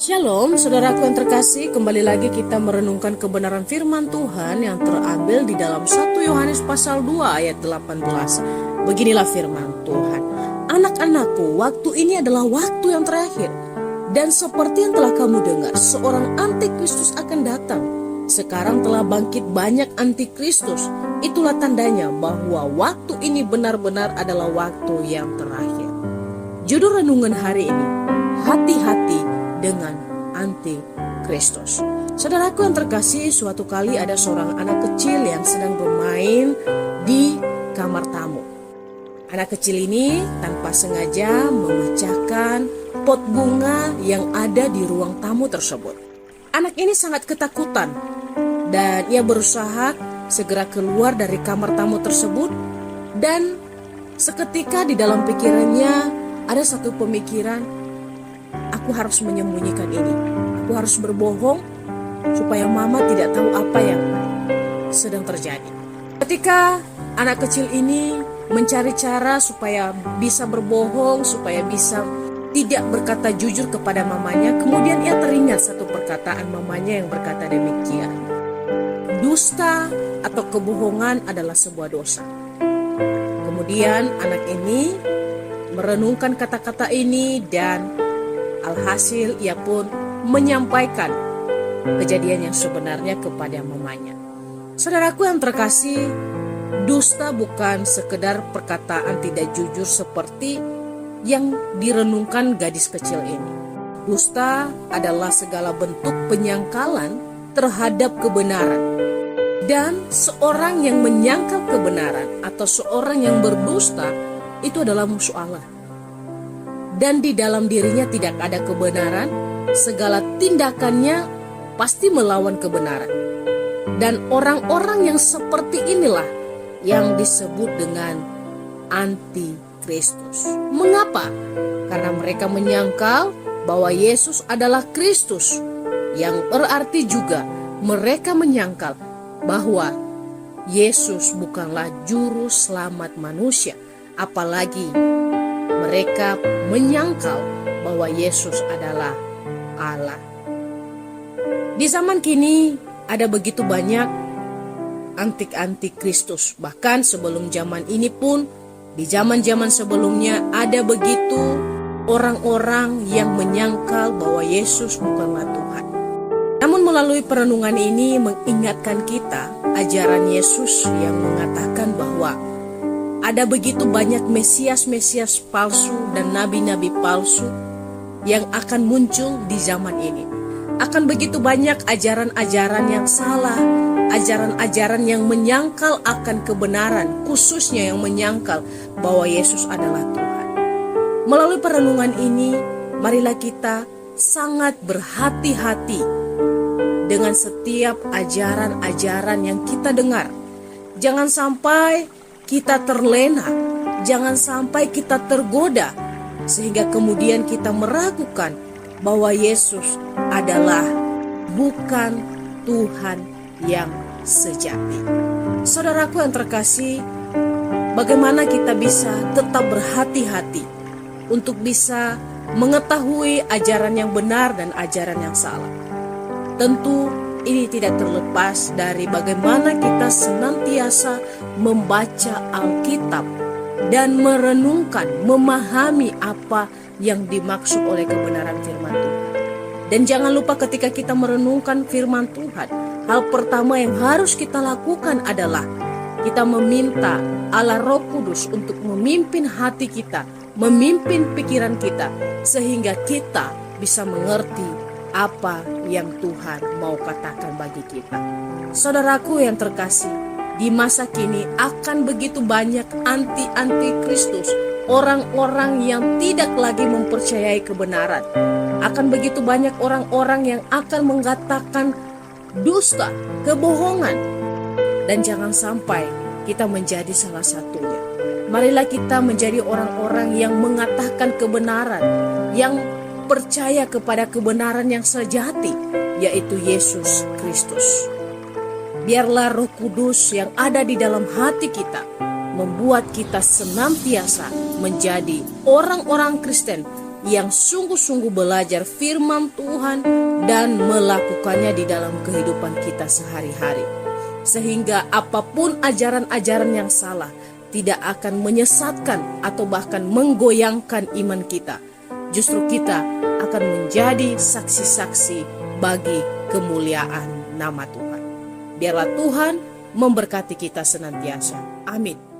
Shalom, saudaraku yang terkasih, kembali lagi kita merenungkan kebenaran firman Tuhan yang terambil di dalam 1 Yohanes pasal 2 ayat 18. Beginilah firman Tuhan. Anak-anakku, waktu ini adalah waktu yang terakhir. Dan seperti yang telah kamu dengar, seorang antikristus akan datang. Sekarang telah bangkit banyak antikristus. Itulah tandanya bahwa waktu ini benar-benar adalah waktu yang terakhir. Judul renungan hari ini, hati-hati dengan antikristus. Saudaraku yang terkasih, suatu kali ada seorang anak kecil yang sedang bermain di kamar tamu. Anak kecil ini tanpa sengaja memecahkan pot bunga yang ada di ruang tamu tersebut. Anak ini sangat ketakutan dan ia berusaha segera keluar dari kamar tamu tersebut, dan seketika di dalam pikirannya ada satu pemikiran, aku harus menyembunyikan ini. Aku harus berbohong supaya mama tidak tahu apa yang sedang terjadi. Ketika anak kecil ini mencari cara supaya bisa berbohong, supaya bisa tidak berkata jujur kepada mamanya, kemudian ia teringat satu perkataan mamanya yang berkata demikian. Dusta atau kebohongan adalah sebuah dosa. Kemudian anak ini merenungkan kata-kata ini dan alhasil ia pun menyampaikan kejadian yang sebenarnya kepada mamanya. Saudaraku yang terkasih, dusta bukan sekedar perkataan tidak jujur seperti yang direnungkan gadis kecil ini. Dusta adalah segala bentuk penyangkalan terhadap kebenaran. Dan seorang yang menyangkal kebenaran atau seorang yang berdusta itu adalah musuh Allah. Dan di dalam dirinya tidak ada kebenaran, segala tindakannya pasti melawan kebenaran. Dan orang-orang yang seperti inilah yang disebut dengan antikristus. Mengapa? Karena mereka menyangkal bahwa Yesus adalah Kristus, yang berarti juga mereka menyangkal bahwa Yesus bukanlah juru selamat manusia, apalagi mereka menyangkal bahwa Yesus adalah Allah. Di zaman kini ada begitu banyak antik-kristus. Bahkan sebelum zaman ini pun, di zaman-zaman sebelumnya ada begitu orang-orang yang menyangkal bahwa Yesus bukanlah Tuhan. Namun melalui perenungan ini mengingatkan kita ajaran Yesus yang mengatakan bahwa ada begitu banyak Mesias-Mesias palsu dan nabi-nabi palsu yang akan muncul di zaman ini. Akan begitu banyak ajaran-ajaran yang salah, ajaran-ajaran yang menyangkal akan kebenaran, khususnya yang menyangkal bahwa Yesus adalah Tuhan. Melalui perenungan ini, marilah kita sangat berhati-hati dengan setiap ajaran-ajaran yang kita dengar. Jangan sampai kita terlena, jangan sampai kita tergoda, sehingga kemudian kita meragukan bahwa Yesus adalah bukan Tuhan yang sejati. Saudaraku yang terkasih, bagaimana kita bisa tetap berhati-hati untuk bisa mengetahui ajaran yang benar dan ajaran yang salah? Tentu ini tidak terlepas dari bagaimana kita senantiasa membaca Alkitab dan merenungkan, memahami apa yang dimaksud oleh kebenaran firman Tuhan. Dan jangan lupa ketika kita merenungkan firman Tuhan, hal pertama yang harus kita lakukan adalah kita meminta Allah Roh Kudus untuk memimpin hati kita, memimpin pikiran kita, sehingga kita bisa mengerti apa yang Tuhan mau katakan bagi kita. Saudaraku yang terkasih, di masa kini akan begitu banyak antikristus, orang-orang yang tidak lagi mempercayai kebenaran. Akan begitu banyak orang-orang yang akan mengatakan dusta, kebohongan. Dan jangan sampai kita menjadi salah satunya. Marilah kita menjadi orang-orang yang mengatakan kebenaran, yang percaya kepada kebenaran yang sejati, yaitu Yesus Kristus. Biarlah Roh Kudus yang ada di dalam hati kita membuat kita senantiasa menjadi orang-orang Kristen yang sungguh-sungguh belajar firman Tuhan dan melakukannya di dalam kehidupan kita sehari-hari. Sehingga apapun ajaran-ajaran yang salah tidak akan menyesatkan atau bahkan menggoyangkan iman kita. Justru kita akan menjadi saksi-saksi bagi kemuliaan nama Tuhan. Biarlah Tuhan memberkati kita senantiasa. Amin.